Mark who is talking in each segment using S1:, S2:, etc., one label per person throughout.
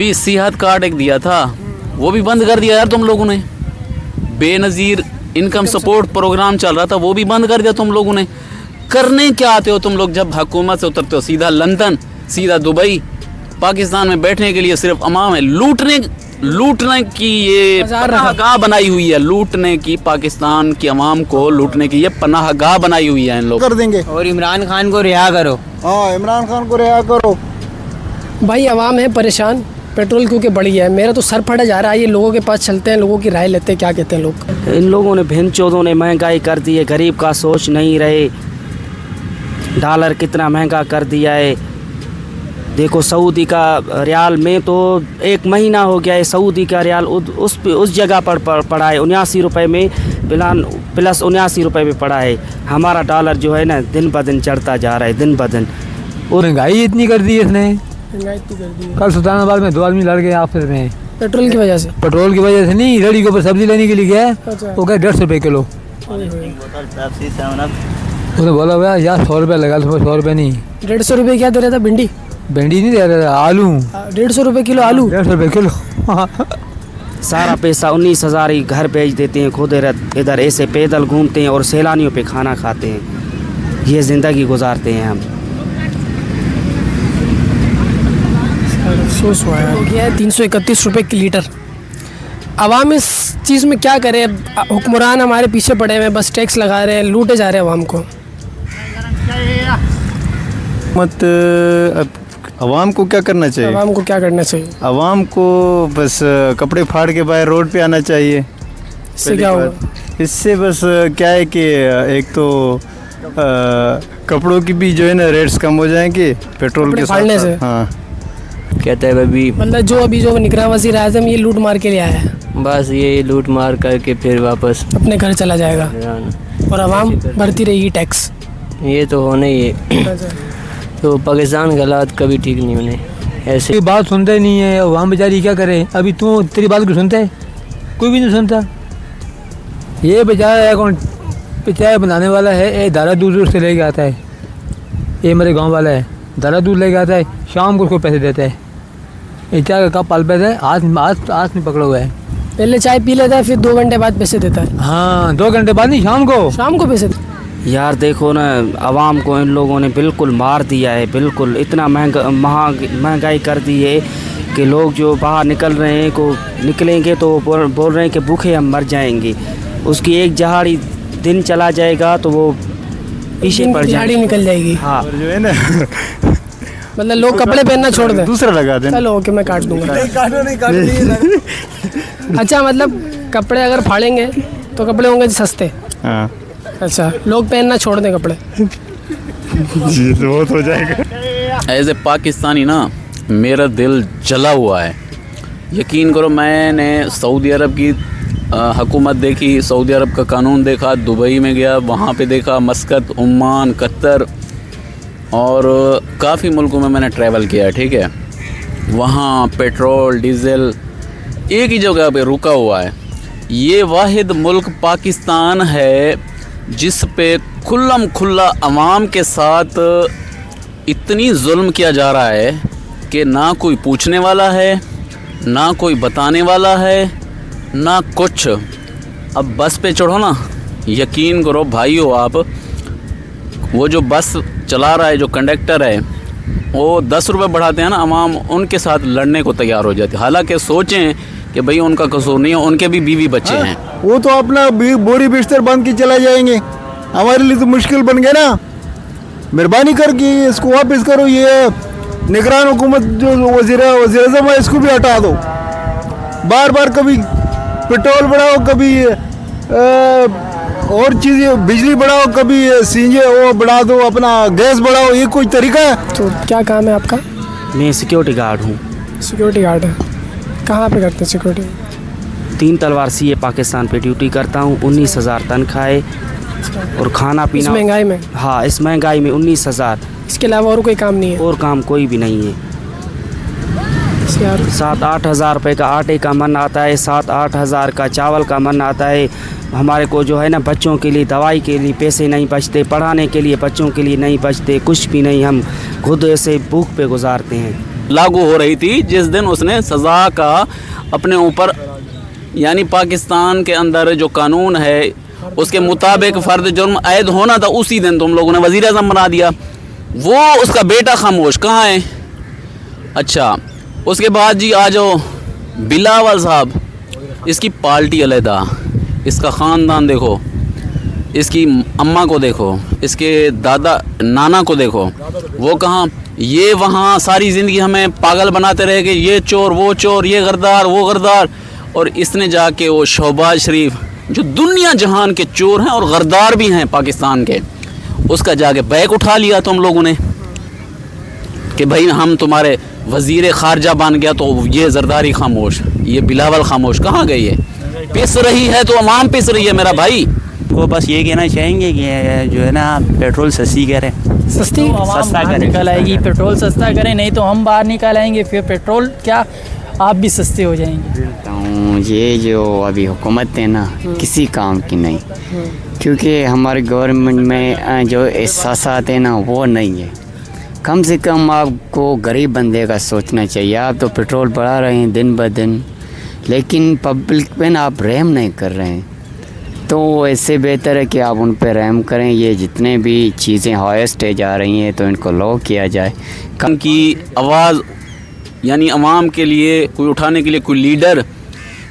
S1: सेहत कार्ड एक दिया था, वो भी बंद कर दिया यार तुम लोगों ने। बेनज़ीर इनकम सपोर्ट प्रोग्राम चल रहा था, वो भी बंद कर दिया तुम लोगों ने। करने क्या आते हो तुम लोग जब हुकूमत से उतरते हो? सीधा लंदन, सीधा दुबई, पाकिस्तान में बैठने के लिए सिर्फ अवाम है। लूटने की ये पनाहगाह बनाई हुई है, लूटने की, पाकिस्तान की अवाम को लूटने की ये पनाहगाह बनाई हुई है इन लोग।
S2: कर देंगे।
S3: और इमरान खान को रिहा करो।
S2: हाँ, इमरान खान को रिहा करो।
S4: भाई अवाम है परेशान, पेट्रोल क्योंकि बढ़ी है। मेरा तो सर फटा जा रहा है। ये लोगों के पास चलते हैं, लोगों की राय लेते हैं, क्या कहते हैं लोग।
S5: इन लोगों ने भेंचोदों ने महंगाई कर दी है, गरीब का सोच नहीं रहे। डॉलर कितना महंगा कर दिया है। देखो सऊदी का रियाल में तो 1 महीना हो गया है, सऊदी का रियाल उस जगह पर पड़ा है 79 रुपये में, प्लस 79 रुपये में पड़ा है। हमारा डॉलर जो है ना दिन ब दिन चढ़ता जा रहा है, दिन ब दिन।
S6: और महंगाई इतनी कर दी है इसने।
S4: महंगाई इतनी कर दी है।
S6: कल सुल्तानाबाद में 2 आदमी लड़ गए आपस में,
S4: पेट्रोल की वजह से।
S6: पेट्रोल की वजह से नहीं, रेडी के ऊपर सब्जी लेने के लिए गया,
S4: अच्छा।
S6: वो गए 150 रुपये किलो। उसने बोला भैया यार 100 रुपये लगा, 100 रुपये नहीं।
S4: 150 रुपये क्या दे रहा था? भिंडी
S6: नहीं दे रहा था, आलू
S4: 150 रुपये किलो। आलू
S6: 150 रुपये किलो।
S5: सारा पैसा 19,000 ही घर भेज देते हैं, खुद इधर ऐसे पैदल घूमते हैं और सैलानियों पे खाना खाते हैं। ये ज़िंदगी गुजारते हैं हम।
S4: अफसोस हुआ है। गया है 331 रुपये की लीटर। अवाम इस चीज़ में क्या करे? हुक्मरान हमारे पीछे पड़े हुए हैं, बस टैक्स लगा रहे हैं, लूटे जा रहे हैं अवाम को।
S2: अवाम को क्या करना चाहिए?
S4: अवाम को क्या करना चाहिए?
S2: अवाम को बस कपड़े फाड़ के बाहर रोड पे आना चाहिए।
S4: इससे क्या होगा?
S2: इससे बस क्या है कि एक तो कपड़ों की भी जो है ना रेट्स कम हो जाएंगे पेट्रोल के
S4: फाड़ने से।
S2: हाँ,
S3: कहते हैं अभी
S4: मतलब जो अभी जो निगरान वज़ीर आज़म ये लूट मार के लिए आया है,
S3: बस ये लूट मार करके फिर वापस
S4: अपने घर चला जाएगा और अवाम भरती रहेगी टैक्स।
S3: ये तो होना ही है। तो पाकिस्तान के हालात कभी ठीक नहीं होने ऐसे।
S6: कोई बात सुनता ही नहीं है, वहाँ बेचारी क्या करे? अभी तू तेरी बात को सुनता है? कोई भी नहीं सुनता। ये बेचारा कौन चाय बनाने वाला है, ये दारा दूध से लेके आता है। ये मेरे गांव वाला है, दारा दूध लेके आता है, शाम को उसको पैसे देता है। ये चाय का कप पाल पैसा है, हाथ में पकड़ा हुआ है।
S4: पहले चाय पी लेता है, फिर 2 घंटे बाद पैसे देता है।
S6: हाँ, 2 घंटे बाद नहीं, शाम को पैसे।
S5: यार देखो ना, आवाम को इन लोगों ने बिल्कुल मार दिया है, बिल्कुल इतना महंगाई कर दी है कि लोग जो बाहर निकल रहे हैं को निकलेंगे तो बोल रहे हैं कि भूखे हम मर जाएंगे। उसकी एक जहाड़ी दिन चला जाएगा तो वो पीछे पड़ जाएगी,
S4: निकल जाएगी।
S5: हाँ,
S2: और जो है ना
S4: मतलब लोग कपड़े पहनना छोड़ दें,
S2: दूसरा लगा दें।
S4: चलो ओके, मैं काट दूंगा। अच्छा, मतलब कपड़े अगर फाड़ेंगे तो कपड़े होंगे सस्ते।
S2: हाँ,
S4: अच्छा, लोग पहनना छोड़ दें कपड़े।
S2: जी तो बहुत हो जाएगा।
S1: एज ए पाकिस्तानी ना मेरा दिल जला हुआ है। यकीन करो, मैंने सऊदी अरब की हुकूमत देखी, सऊदी अरब का कानून देखा, दुबई में गया, वहाँ पे देखा, मस्कत, ओमान, कतर और काफ़ी मुल्कों में मैंने ट्रैवल किया है। ठीक है, वहाँ पेट्रोल डीज़ल एक ही जगह पे रुका हुआ है। ये वाहिद मुल्क पाकिस्तान है जिस पे खुल्लम खुल्ला अवाम के साथ इतनी जुल्म किया जा रहा है कि ना कोई पूछने वाला है, ना कोई बताने वाला है, ना कुछ। अब बस पे चढ़ो ना, यकीन करो भाइयों आप, वो जो बस चला रहा है, जो कंडक्टर है, वो 10 रुपये बढ़ाते हैं ना, अवाम उनके साथ लड़ने को तैयार हो जाती है। हालांकि सोचें कि भाई उनका कसूर नहीं है, उनके भी बीवी बच्चे हैं।
S2: वो तो अपना बोरी बिस्तर बांध के चला जाएंगे, हमारे लिए तो मुश्किल बन गया ना। मेहरबानी करके इसको वापस करो। ये निगरान हुकूमत जो वज़ीर आज़म है, इसको भी हटा दो। बार बार कभी पेट्रोल बढ़ाओ, कभी और चीज़ें बिजली बढ़ाओ, कभी सीएनजी वो बढ़ा दो, अपना गैस बढ़ाओ। ये कोई तरीका है?
S4: तो क्या काम है आपका?
S5: मैं सिक्योरिटी गार्ड हूँ।
S4: सिक्योरिटी गार्ड है, कहाँ पे करते हैं सिक्योरिटी?
S5: 3 तलवार सीए पाकिस्तान पे ड्यूटी करता हूँ। 19,000 तनख्वाह है और खाना पीना।
S4: इस महंगाई में?
S5: हाँ, इस महंगाई में 19,000।
S4: इसके अलावा और कोई काम नहीं है?
S5: और काम कोई भी नहीं है। 7-8 हज़ार रुपये का आटे का मन आता है, 7-8 हज़ार का चावल का मन आता है। हमारे को जो है ना, बच्चों के लिए दवाई के लिए पैसे नहीं बचते, पढ़ाने के लिए बच्चों के लिए नहीं बचते, कुछ भी नहीं। हम खुद ऐसे भूख पे गुजारते हैं।
S1: लागू हो रही थी जिस दिन उसने सज़ा का अपने ऊपर, यानी पाकिस्तान के अंदर जो कानून है उसके मुताबिक फ़र्द जुर्म ऐद होना था, उसी दिन तुम लोगों ने वज़ीर आज़म बना दिया। वो उसका बेटा खामोश कहाँ है? अच्छा, उसके बाद जी आ जाओ बिलावल साहब, इसकी पार्टी अलहदा, इसका ख़ानदान देखो, इसकी अम्मा को देखो, इसके दादा नाना को देखो, वो कहाँ, ये वहाँ सारी ज़िंदगी हमें पागल बनाते रहे कि ये चोर वो चोर, ये गरदार वो गरदार, और इसने जाके वो शहबाज शरीफ जो दुनिया जहान के चोर हैं और गरदार भी हैं पाकिस्तान के, उसका जाके बैग उठा लिया तुम लोगों ने कि भाई हम तुम्हारे वज़ीर ख़ारजा बन गया। तो ये जरदारी खामोश, ये बिलावल खामोश कहाँ गई है? पिस रही है तो अवाम पिस रही है मेरा भाई।
S7: वो बस ये कहना चाहेंगे कि जो है ना पेट्रोल सस्ती करें,
S4: सस्ती
S7: सस्ता करें,
S8: निकल आएगी, पेट्रोल सस्ता करें, नहीं तो हम बाहर निकल आएंगे, फिर पेट्रोल क्या आप भी सस्ते हो जाएंगे।
S9: तो ये जो अभी हुकूमत है ना किसी काम की नहीं, क्योंकि हमारे गवर्नमेंट में जो एहसासात है ना वो नहीं है। कम से कम आपको गरीब बंदे का सोचना चाहिए। आप तो पेट्रोल बढ़ा रहे हैं दिन ब दिन, लेकिन पब्लिक पे ना आप रहम नहीं कर रहे हैं। तो इससे बेहतर है कि आप उन पर रहम करें। ये जितने भी चीज़ें हाई स्टेज आ रही हैं तो इनको लो किया जाए।
S1: कम की आवाज़ यानी अवाम के लिए कोई उठाने के लिए कोई लीडर,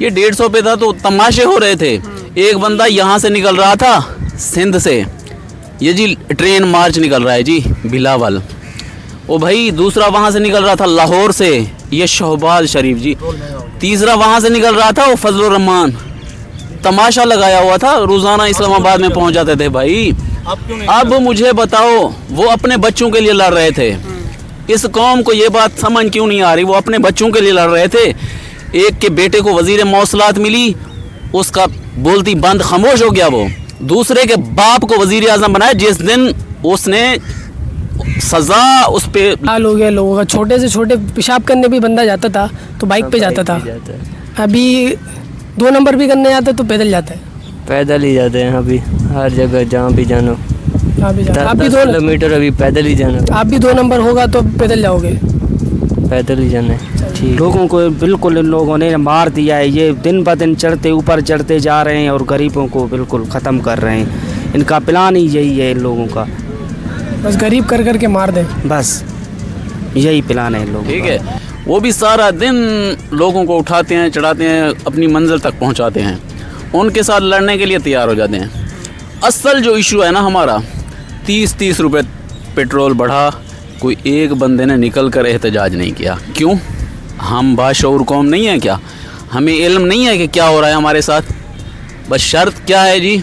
S1: ये 150 पे था तो तमाशे हो रहे थे। एक बंदा यहाँ से निकल रहा था सिंध से, ये जी ट्रेन मार्च निकल रहा है जी बिलावल, ओ भाई दूसरा वहाँ से निकल रहा था लाहौर से, ये शहबाज शरीफ जी, तीसरा वहाँ से निकल रहा था वो फजलुर रहमान, तमाशा लगाया हुआ था, रोज़ाना इस्लामाबाद में पहुँच जाते थे भाई। अब मुझे बताओ वो अपने बच्चों के लिए लड़ रहे थे, इस कौम को ये बात समझ क्यों नहीं आ रही? वो अपने बच्चों के लिए लड़ रहे थे। एक के बेटे को वज़ीर मौसलात मिली, उसका बोलती बंद खामोश हो गया। वो दूसरे के बाप को वज़ीर आज़म बनाया जिस दिन उसने सज़ा उस पर
S4: हाल हो गया लोगों का। छोटे से छोटे पेशाब करने भी बंदा जाता था तो बाइक पे जाता था, अभी 2 नंबर भी करने जाता तो पैदल जाता है।
S3: पैदल ही जाते हैं अभी हर जगह जहाँ भी जाना,
S4: आप भी
S3: 10 किलोमीटर अभी पैदल ही जाना।
S4: आप भी 2 नंबर होगा तो पैदल जाओगे,
S3: पैदल ही जाना है। ठीक,
S5: लोगों को बिल्कुल इन लोगों ने मार दिया है। ये दिन ब दिन चढ़ते ऊपर चढ़ते जा रहे हैं और गरीबों को बिल्कुल ख़त्म कर रहे हैं। इनका प्लान ही यही है इन लोगों का,
S4: बस गरीब कर कर के मार दें,
S5: बस यही प्लान है इन लोगों
S1: ठीक
S5: का।
S1: है। वो भी सारा दिन लोगों को उठाते हैं, चढ़ाते हैं, अपनी मंजिल तक पहुंचाते हैं, उनके साथ लड़ने के लिए तैयार हो जाते हैं। असल जो इशू है ना हमारा, 30 रुपए पेट्रोल बढ़ा, कोई एक बंदे ने निकल कर एहतजाज नहीं किया। क्यों? हम बाशऊर कौम नहीं है क्या? हमें इल्म नहीं है कि क्या हो रहा है हमारे साथ? बस शर्त क्या है जी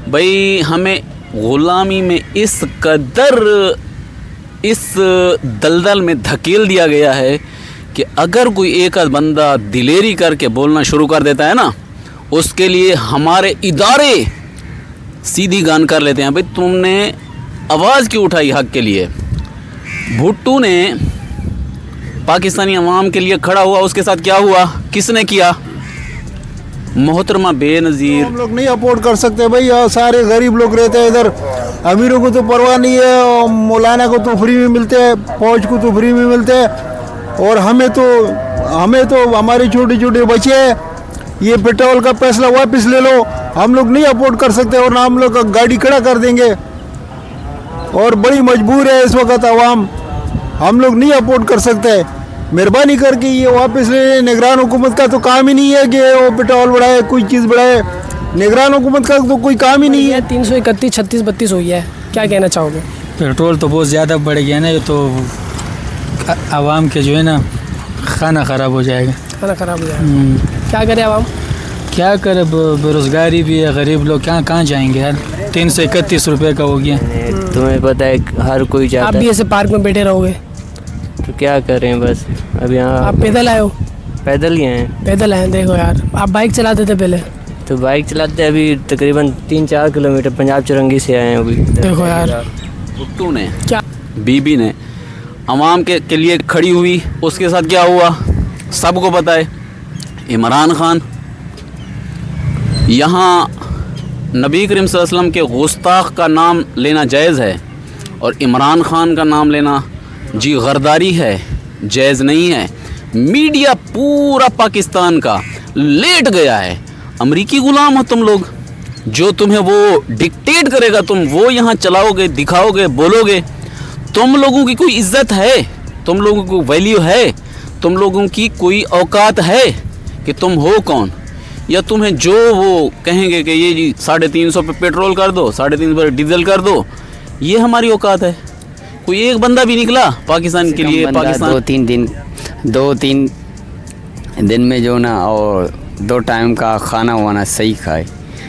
S1: भाई, हमें ग़ुलामी में इस कदर इस दलदल में धकेल दिया गया है कि अगर कोई एक आध बंदा दिलेरी करके बोलना शुरू कर देता है ना, उसके लिए हमारे इदारे सीधी गान कर लेते हैं। भाई तुमने आवाज़ क्यों उठाई हक़ के लिए? भुट्टो ने पाकिस्तानी अवाम के लिए खड़ा हुआ, उसके साथ क्या हुआ? किसने किया? मोहतरमा बेनज़ीर।
S2: हम लोग नहीं अफोर्ड कर सकते भाई, सारे गरीब लोग रहते हैं इधर। अमीरों को तो परवाह नहीं है, और मौलाना को तो फ्री में मिलते हैं, फौज को तो फ्री में मिलते हैं, और हमें तो हमारे छोटे छोटे बच्चे हैं, ये पेट्रोल का फैसला वापस ले लो। हम लोग नहीं अफोर्ड कर सकते और ना हम लोग गाड़ी खड़ा कर देंगे, और बड़ी मजबूर है इस वक्त आवाम, हम लोग नहीं अफोर्ड कर सकते। मेहरबानी करके ये वापस ले। निगरान हुकूमत का तो काम ही नहीं है कि वो पेट्रोल बढ़ाए, कोई चीज़ बढ़ाए। निगरान हुकूमत का तो कोई काम ही नहीं है।
S4: 331, 36, 32 हो गया है, क्या कहना चाहोगे?
S6: पेट्रोल तो बहुत ज़्यादा बढ़ गया ना, ये तो आवाम के जो है ना खाना ख़राब हो जाएगा।
S4: खाना ख़राब हो जाएगा, क्या करे आवाम?
S6: क्या करे, बेरोज़गारी भी है, गरीब लोग कहाँ जाएंगे यार। 331 रुपये का हो गया।
S3: तुम्हें पता है हर कोई
S4: आप
S3: जाता
S4: भी
S3: है,
S4: ऐसे पार्क में बैठे रहोगे
S3: तो क्या करें? बस अब यहाँ
S4: आप पैदल आए हो?
S3: पैदल ही हैं।
S4: पैदल आए, देखो यार, आप बाइक चलाते थे पहले,
S3: तो बाइक चलाते अभी तकरीबन 3-4 किलोमीटर पंजाब चुरंगी से आए हैं अभी।
S4: देखो यार,
S1: भुट्टो ने,
S4: क्या
S1: बीबी ने अवाम के लिए खड़ी हुई, उसके साथ क्या हुआ सबको पता है। इमरान खान, यहाँ नबी करीम सल्लल्लाहु अलैहि वसल्लम के गुस्ताख का नाम लेना जायज़ है, और इमरान खान का नाम लेना जी गरदारी है। जायज़ नहीं है। मीडिया पूरा पाकिस्तान का लेट गया है। अमरीकी ग़ुलाम हो तुम लोग, जो तुम्हें वो डिक्टेट करेगा तुम वो यहाँ चलाओगे, दिखाओगे, बोलोगे। तुम लोगों की कोई इज्जत है? तुम लोगों को वैल्यू है? तुम लोगों की कोई औकात है कि तुम हो कौन? या तुम्हें जो वो कहेंगे कि ये जी 350 पे पेट्रोल कर दो, 350 पे डीजल कर दो, ये हमारी औकात है? कोई एक बंदा भी निकला पाकिस्तान के लिए? पाकिस्तान
S9: 2-3 दिन में जो ना और 2 टाइम का खाना वाना सही खाए,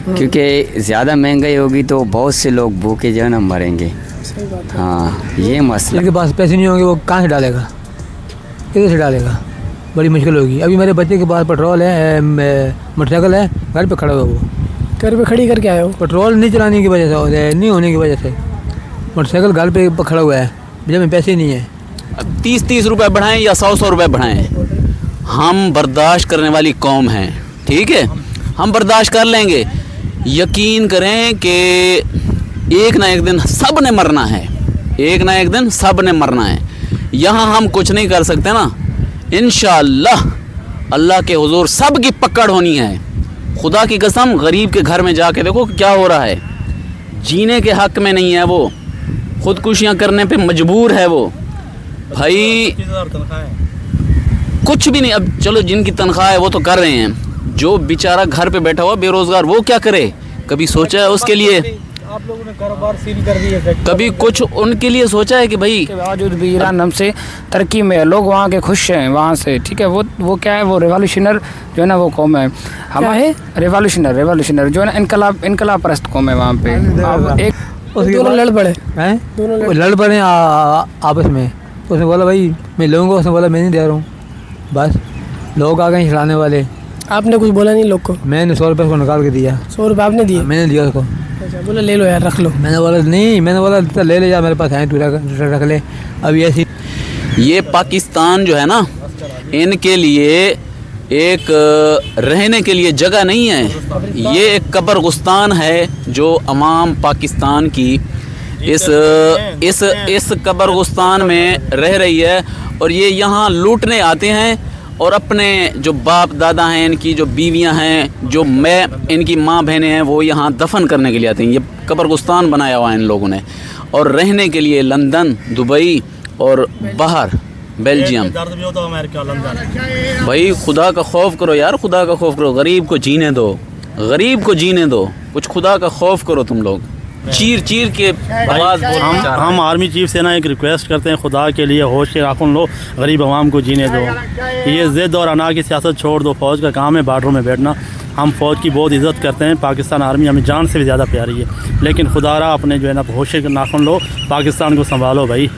S9: क्योंकि ज़्यादा महंगाई होगी तो बहुत से लोग भूखे जो है ना मरेंगे। हाँ, ये मसला।
S6: जिनके पास पैसे नहीं होंगे वो कहाँ से डालेगा, किधर से डालेगा? बड़ी मुश्किल होगी। अभी मेरे बच्चे के पास पेट्रोल है, मोटरसाइकिल है, घर पे खड़ा हुआ वो।
S4: घर पे खड़ी करके आए हो?
S6: पेट्रोल नहीं चलाने की वजह से, नहीं होने की वजह से मोटरसाइकिल घर पे खड़ा हुआ है, जेब में पैसे नहीं है।
S1: अब 30-30 रुपये बढ़ाएं या 100-100 रुपये बढ़ाएं, हम बर्दाश्त करने वाली कौम हैं, ठीक है? हम बर्दाश्त कर लेंगे। यकीन करें कि एक ना एक दिन सब ने मरना है, एक ना एक दिन सब ने मरना है। यहाँ हम कुछ नहीं कर सकते ना। इंशाअल्लाह अल्लाह के हुजूर सब की पकड़ होनी है। खुदा की कसम, गरीब के घर में जाके देखो क्या हो रहा है। जीने के हक में नहीं है वो, खुदकुशियाँ करने पे मजबूर है वो। भाई कुछ भी नहीं। अब चलो जिनकी तनख्वाह है वो तो कर रहे हैं, जो बेचारा घर पे बैठा हुआ बेरोज़गार वो क्या करे? कभी सोचा है उसके लिए?
S10: आप लोगों ने कारोबार सील कर दिए,
S1: कभी कुछ उनके लिए सोचा है कि भाई
S10: के बावजूद भी ईरान हमसे तरक्की में है, लोग वहाँ के खुश हैं वहाँ से, ठीक है? वो क्या है, वो रेवोल्यूशनर जो है ना वो कौम है। हमारे रेवोल्यूशनर जो है ना इनकलाब परस्त कौम है वहाँ पे। अब एक
S4: दोनों लड़ पड़े हैं,
S6: दोनों लड़ पड़े आपस में। उसने बोला भाई मैं लूँगा, उसने बोला मैं नहीं दे रहा हूँ। बस लोग आ गए चलाने वाले।
S4: आपने कुछ बोला नहीं लोग को?
S6: मैंने 100 रुपये उसको निकाल के दिया।
S4: 100 रुपये आपने दिए?
S6: मैंने दिया उसको।
S4: अच्छा, बोला ले लो यार, रख लो।
S6: मैंने बोला नहीं, मैंने बोला ले ले जा, मेरे पास है, तू रख ले। अभी ऐसी
S1: ये पाकिस्तान जो है ना, इनके लिए एक रहने के लिए जगह नहीं है, ये एक कब्रिस्तान है जो अवाम पाकिस्तान की इस कब्रिस्तान में रह रही है। और ये यहाँ लूटने आते हैं और अपने जो बाप दादा हैं, इनकी जो बीवियां हैं, जो इनकी माँ बहनें हैं, वो यहाँ दफन करने के लिए आते हैं। ये कब्रिस्तान बनाया हुआ है इन लोगों ने। और रहने के लिए लंदन, दुबई और बाहर बेल्जियम। भाई खुदा का खौफ करो यार, खुदा का खौफ करो। गरीब को जीने दो, गरीब को जीने दो। कुछ खुदा का खौफ करो तुम लोग। चीर चीर के आवाज़।
S11: हम आर्मी चीफ से ना एक रिक्वेस्ट करते हैं, खुदा के लिए होश के राखुन लो, गरीब आवाम को जीने दो। ये ज़िद और अना की सियासत छोड़ दो। फ़ौज का काम है बार्डरों में बैठना। हम फ़ौज की बहुत इज़्ज़त करते हैं। पाकिस्तान आर्मी हमें जान से भी ज़्यादा प्यारी है, लेकिन खुदारा अपने जो है ना होश के नाखुन लो, पाकिस्तान को संभालो भाई।